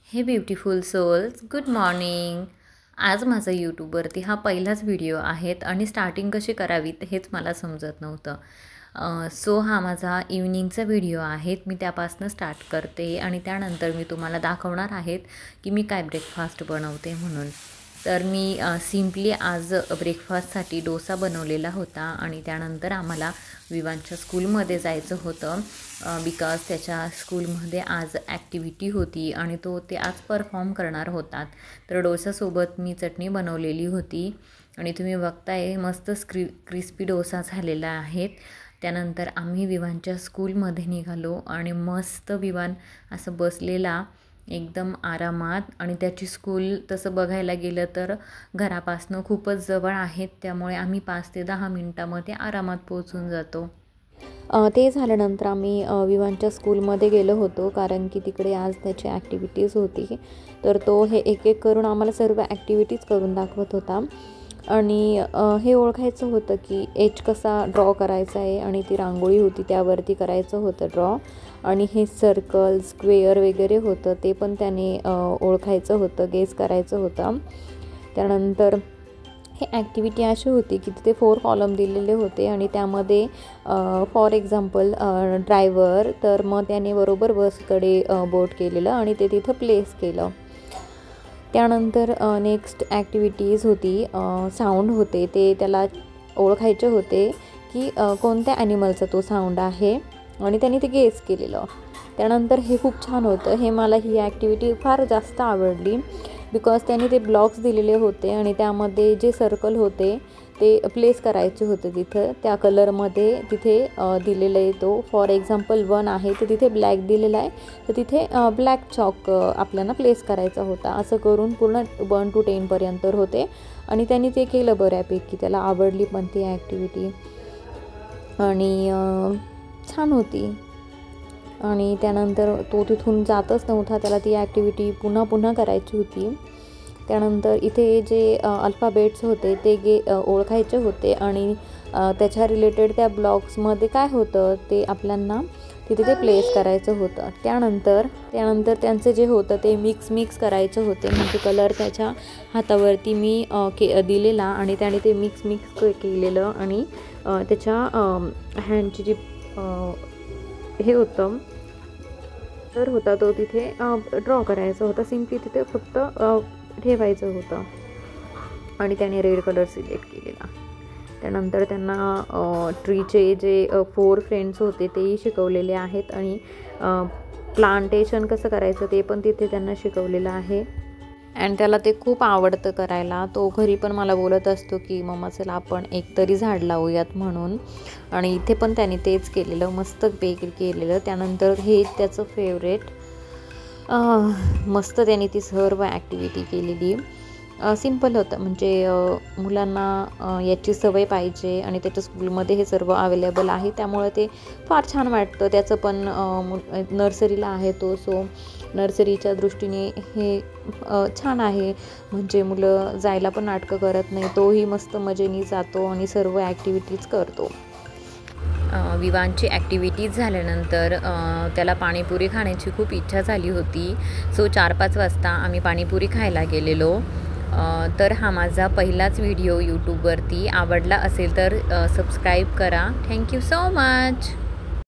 हे beautiful souls, good morning. आज माझा यूट्यूबवरती हा पहिलाच व्हिडिओ आहेत आणि स्टार्टिंग कशी करावीत हेच मला समजत नव्हतं. सो हा माझा इव्हनिंगचा व्हिडिओ आहेत. मी त्यापासून स्टार्ट करते आणि त्यानंतर मी तुम्हाला दाखवणार आहेत की मी काय ब्रेकफास्ट बनवते म्हणून. तर मी सिम्पली आज ब्रेकफास्टसाठी डोसा बनवलेला होता आणि त्यानंतर आम्हाला विवांच्या स्कूलमध्ये जायचं होतं बिकॉज त्याच्या स्कूलमध्ये आज ॲक्टिव्हिटी होती आणि तो ते आज परफॉर्म करणार होतात. तर डोसासोबत मी चटणी बनवलेली होती आणि तुम्ही बघताय मस्त क्रिस्पी डोसा झालेला आहे. त्यानंतर आम्ही विवांच्या स्कूलमध्ये निघालो आणि मस्त विवान असं बसलेला एकदम आरामात. आणि त्याची स्कूल तसं बघायला गेलं तर घरापासनं खूपच जवळ आहेत, त्यामुळे आम्ही 5 ते 10 मिनटामध्ये आरामात पोहोचून जातो. ते झाल्यानंतर आम्ही विवांच्या स्कूलमध्ये गेलो होतो, कारण की तिकडे आज त्याची ॲक्टिव्हिटीज होती. तर तो हे एक एक करून आम्हाला सर्व ॲक्टिव्हिटीज करून दाखवत होता आणि हे ओळखायचं होतं की एच कसा ड्रॉ करायचा आहे आणि ती रांगोळी होती त्यावरती करायचं होतं ड्रॉ. आणि हे सर्कल स्क्वेअर वगैरे होतं ते पण त्याने ओळखायचं होतं, गेस करायचं होतं. त्यानंतर हे ॲक्टिव्हिटी अशी होती की तिथे 4 कॉलम दिलेले होते आणि त्यामध्ये फॉर एक्झाम्पल ड्रायव्हर, तर मग त्याने बरोबर बसकडे बोट केलेलं आणि ते तिथं प्लेस केलं. त्यानंतर नेक्स्ट ॲक्टिव्हिटीज होती साऊंड होते, ते त्याला ओळखायचे होते की कोणत्या ॲनिमलचा तो साऊंड आहे आणि त्याने ते गेस केलेलं. त्यानंतर हे खूप छान होतं. हे मला ही ॲक्टिव्हिटी फार जास्त आवडली बिकॉज त्याने ते ब्लॉक्स दिलेले होते आणि त्यामध्ये जे सर्कल होते ते प्लेस करायचे होते तिथं त्या कलरमध्ये. तिथे दिलेलं आहे तो फॉर एक्झाम्पल 1 आहे तर तिथे ब्लॅक दिलेला आहे, तर तिथे ब्लॅक चॉक आपल्याला प्लेस करायचा होता. असं करून पूर्ण 1 to 10 पर्यंत होते आणि त्यांनी ते केलं बऱ्यापैकी. त्याला आवडली पण ती ॲक्टिव्हिटी आणि छान होती. आणि त्यानंतर तो तिथून जातच नव्हता, त्याला ती ॲक्टिव्हिटी पुन्हा करायची होती. त्यानंतर इथे जे अल्फाबेट्स होते ते ओळखायचे होते आणि त्याच्या रिलेटेड त्या ब्लॉक्समध्ये काय होतं ते आपल्याला तिथे ते प्लेस करायचं होतं. त्यानंतर त्यांचं जे होतं ते मिक्स करायचं होते, म्हणजे कलर त्याच्या हातावरती मी दिलेला आणि त्याने ते मिक्स केलेलं आणि त्याच्या हँडची जी हे होतं तर होता तो तिथे ड्रॉ करायचा होता. सिम्पली तिथे फक्त ठेवायचं होतं आणि त्याने रेड कलर सिलेक्ट केलेला. त्यानंतर त्यांना ट्रीचे जे 4 फ्रेंड्स होते तेही शिकवलेले आहेत आणि प्लांटेशन कसं करायचं ते पण तिथे त्यांना शिकवलेलं आहे. आणि त्याला ते खूप आवडतं करायला. तो घरी पण मला बोलत असतो की मम्मा चला आपण एक तरी झाड लावूयात म्हणून. आणि इथे पण त्याने तेच केलेलं, मस्त बेक केलेलं. त्यानंतर हे त्याचं फेवरेट, मस्त त्याने ती सर्व ॲक्टिव्हिटी केलेली. सिम्पल होतं, म्हणजे मुलांना याची सवय पाहिजे आणि त्याच्या स्कूलमध्ये हे सर्व अवेलेबल आहे, त्यामुळे ते फार छान वाटतं. त्याचं पण नर्सरीला आहे तो, सो नर्सरीच्या दृष्टीने हे छान आहे, म्हणजे मुलं जायला पण नाटकं करत नाही. तोही मस्त मजेने जातो आणि सर्व ॲक्टिव्हिटीज करतो. विवांची ॲक्टिव्हिटीज झाल्यानंतर त्याला पाणीपुरी खाण्याची खूप इच्छा झाली होती. सो 4-5 वाजता आम्ही पाणीपुरी खायला गेलेलो. तर हा माझा पहिलाच व्हिडिओ यूट्यूबवरती. आवडला असेल तर सबस्क्राईब करा. Thank you so much.